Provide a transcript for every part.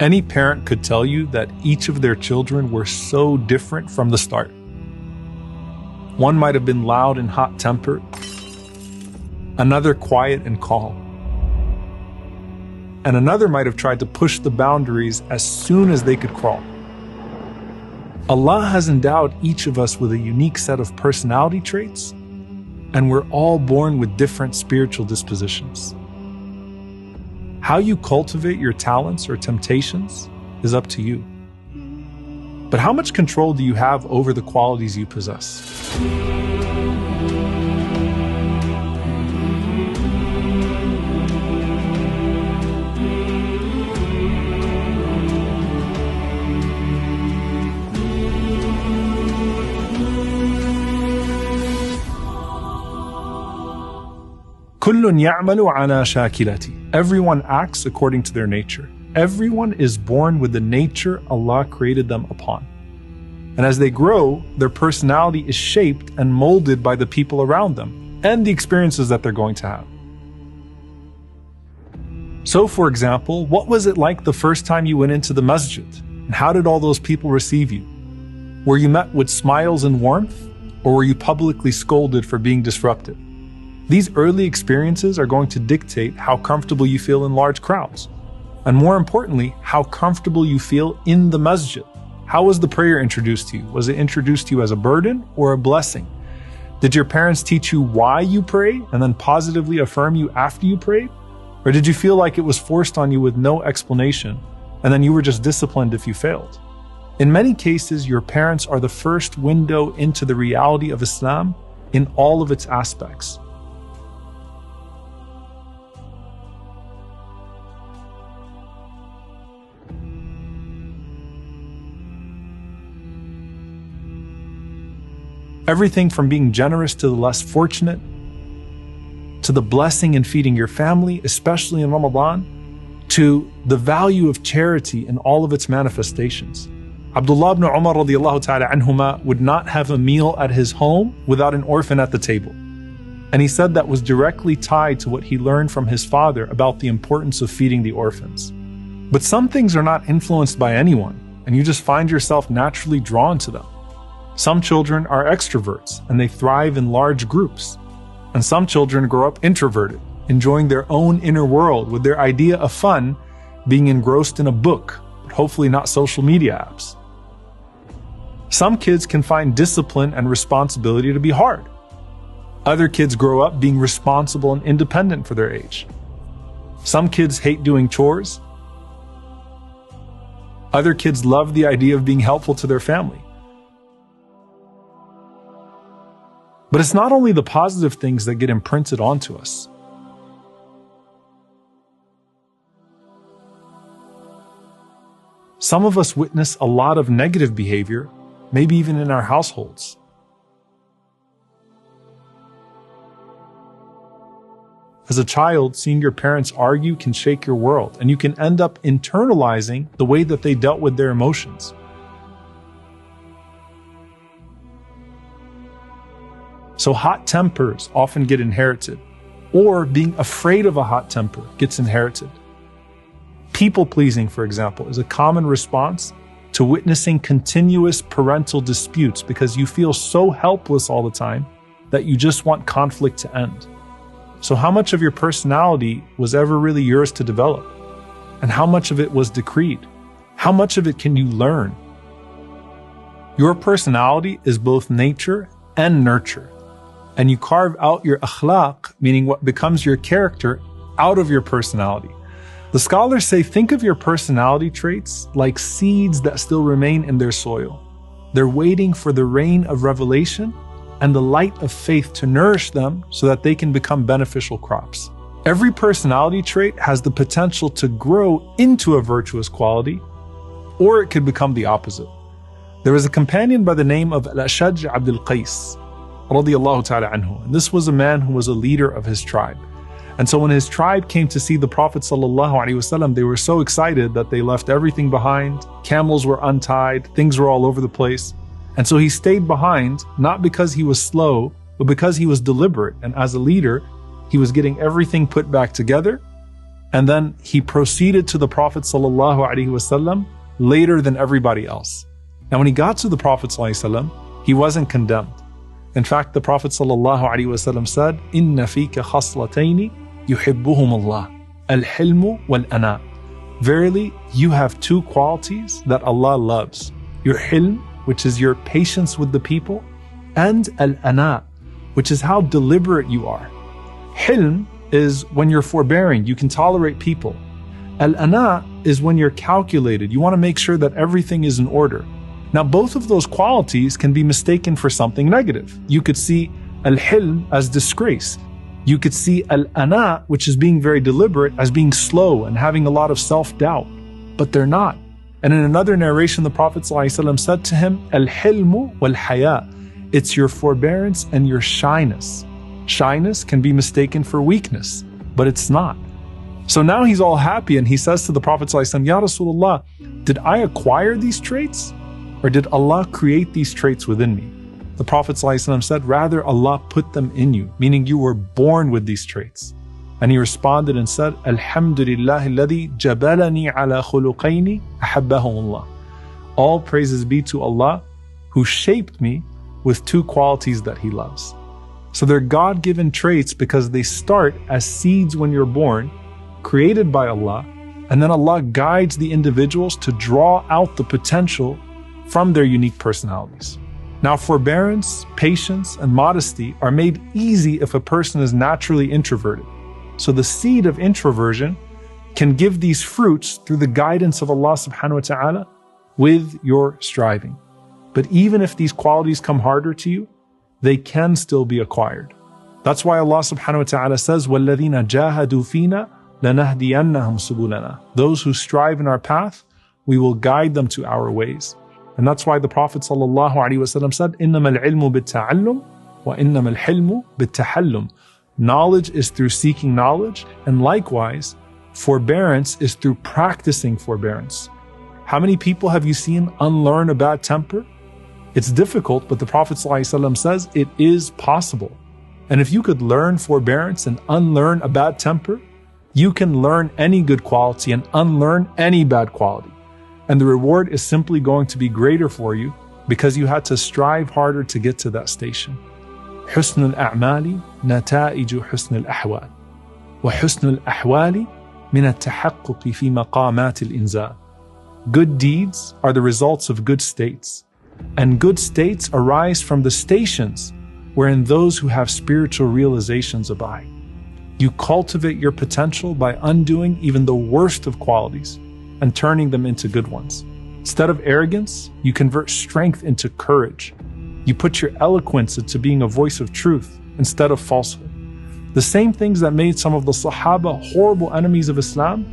Any parent could tell you that each of their children were so different from the start. One might have been loud and hot-tempered, another quiet and calm, and another might have tried to push the boundaries as soon as they could crawl. Allah has endowed each of us with a unique set of personality traits, and we're all born with different spiritual dispositions. How you cultivate your talents or temptations is up to you. But how much control do you have over the qualities you possess? كل يعمل على شاكلته. Everyone acts according to their nature. Everyone is born with the nature Allah created them upon. And as they grow, their personality is shaped and molded by the people around them and the experiences that they're going to have. So, for example, what was it like the first time you went into the masjid? And how did all those people receive you? Were you met with smiles and warmth, or were you publicly scolded for being disruptive? These early experiences are going to dictate how comfortable you feel in large crowds. And more importantly, how comfortable you feel in the masjid. How was the prayer introduced to you? Was it introduced to you as a burden or a blessing? Did your parents teach you why you pray and then positively affirm you after you prayed? Or did you feel like it was forced on you with no explanation and then you were just disciplined if you failed? In many cases, your parents are the first window into the reality of Islam in all of its aspects. Everything from being generous to the less fortunate, to the blessing in feeding your family, especially in Ramadan, to the value of charity in all of its manifestations. Abdullah ibn Umar radiallahu ta'ala anhuma would not have a meal at his home without an orphan at the table. And he said that was directly tied to what he learned from his father about the importance of feeding the orphans. But some things are not influenced by anyone, and you just find yourself naturally drawn to them. Some children are extroverts and they thrive in large groups. And some children grow up introverted, enjoying their own inner world with their idea of fun being engrossed in a book, but hopefully not social media apps. Some kids can find discipline and responsibility to be hard. Other kids grow up being responsible and independent for their age. Some kids hate doing chores. Other kids love the idea of being helpful to their family. But it's not only the positive things that get imprinted onto us. Some of us witness a lot of negative behavior, maybe even in our households. As a child, seeing your parents argue can shake your world, and you can end up internalizing the way that they dealt with their emotions. So hot tempers often get inherited, or being afraid of a hot temper gets inherited. People-pleasing, for example, is a common response to witnessing continuous parental disputes because you feel so helpless all the time that you just want conflict to end. So how much of your personality was ever really yours to develop? And how much of it was decreed? How much of it can you learn? Your personality is both nature and nurture. And you carve out your akhlaq, meaning what becomes your character, out of your personality. The scholars say, think of your personality traits like seeds that still remain in their soil. They're waiting for the rain of revelation and the light of faith to nourish them so that they can become beneficial crops. Every personality trait has the potential to grow into a virtuous quality, or it could become the opposite. There was a companion by the name of Al-Ashaj Abdul Qais, radiyallahu ta'ala anhu. And this was a man who was a leader of his tribe. And so when his tribe came to see the Prophet sallallahu alaihi wasallam, they were so excited that they left everything behind. Camels were untied, things were all over the place. And so he stayed behind, not because he was slow, but because he was deliberate. And as a leader, he was getting everything put back together And then he proceeded to the Prophet ﷺ later than everybody else. And when he got to the Prophet ﷺ, he wasn't condemned. In fact, the Prophet ﷺ said, "Inna fika khaslatayni yuhibbuhum Allah, al-hilmu wal-ana." Verily, you have two qualities that Allah loves. Your hilm, which is your patience with the people, and al-ana, which is how deliberate you are. Hilm is when you're forbearing, you can tolerate people. Al-ana is when you're calculated, you want to make sure that everything is in order. Now, both of those qualities can be mistaken for something negative. You could see al-hilm as disgrace. You could see al-ana, which is being very deliberate, as being slow and having a lot of self-doubt. But they're not. And in another narration, the Prophet ﷺ said to him, al-hilmu wal-haya. It's your forbearance and your shyness. Shyness can be mistaken for weakness, but it's not. So now he's all happy and he says to the Prophet ﷺ, Ya Rasulullah, did I acquire these traits? Or did Allah create these traits within me? The Prophet ﷺ said, rather Allah put them in you, meaning you were born with these traits. And he responded and said, Alhamdulillah alladhi jabalani ala khuluqayni ahabbahumullah. All praises be to Allah who shaped me with two qualities that He loves. So they're God-given traits because they start as seeds when you're born, created by Allah, and then Allah guides the individuals to draw out the potential from their unique personalities. Now, forbearance, patience, and modesty are made easy if a person is naturally introverted. So the seed of introversion can give these fruits through the guidance of Allah subhanahu wa ta'ala with your striving. But even if these qualities come harder to you, they can still be acquired. That's why Allah subhanahu wa ta'ala says, وَالَّذِينَ جَاهَدُوا فِينَا لَنَهْدِيَنَّهُمْ سُبُلَنَا. Those who strive in our path, we will guide them to our ways. And that's why the Prophet ﷺ said, إِنَّمَا الْعِلْمُ بِالتَّعَلُّمِ وَإِنَّمَا الْحِلْمُ بِالتَّحَلُّمِ. Knowledge is through seeking knowledge, and likewise, forbearance is through practicing forbearance. How many people have you seen unlearn a bad temper? It's difficult, but the Prophet ﷺ says it is possible. And if you could learn forbearance and unlearn a bad temper, you can learn any good quality and unlearn any bad quality. And the reward is simply going to be greater for you because you had to strive harder to get to that station. حسن الأعمال نتائج حسن الأحوال وحسن الأحوال من التحقق في مقامات الإنزال. Good deeds are the results of good states, and good states arise from the stations wherein those who have spiritual realizations abide. You cultivate your potential by undoing even the worst of qualities and turning them into good ones. Instead of arrogance, you convert strength into courage. You put your eloquence into being a voice of truth instead of falsehood. The same things that made some of the Sahaba horrible enemies of Islam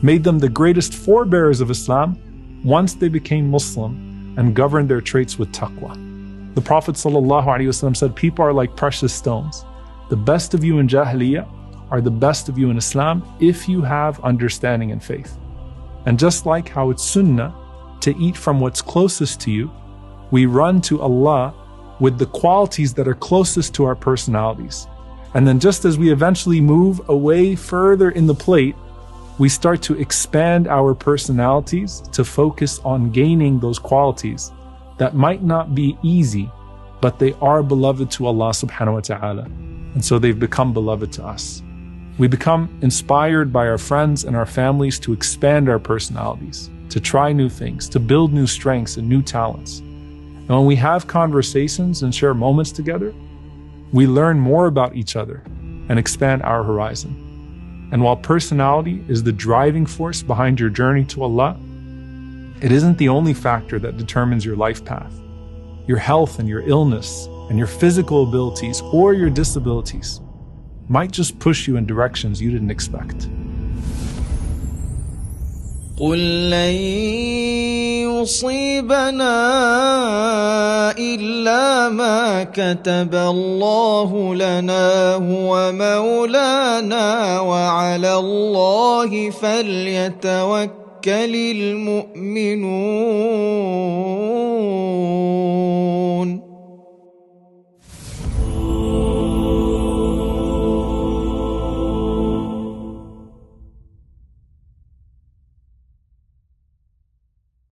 made them the greatest forebearers of Islam once they became Muslim and governed their traits with taqwa. The Prophet ﷺ said, people are like precious stones. The best of you in Jahiliyyah are the best of you in Islam if you have understanding and faith. And just like how it's sunnah to eat from what's closest to you, we run to Allah with the qualities that are closest to our personalities. And then just as we eventually move away further in the plate, we start to expand our personalities to focus on gaining those qualities that might not be easy, but they are beloved to Allah subhanahu wa ta'ala. And so they've become beloved to us. We become inspired by our friends and our families to expand our personalities, to try new things, to build new strengths and new talents. And when we have conversations and share moments together, we learn more about each other and expand our horizon. And while personality is the driving force behind your journey to Allah, it isn't the only factor that determines your life path. Your health and your illness and your physical abilities or your disabilities might just push you in directions you didn't expect. قل لن يصيبنا إلا ما كتب الله لنا هو مولانا وعلى الله فليتوكل المؤمنون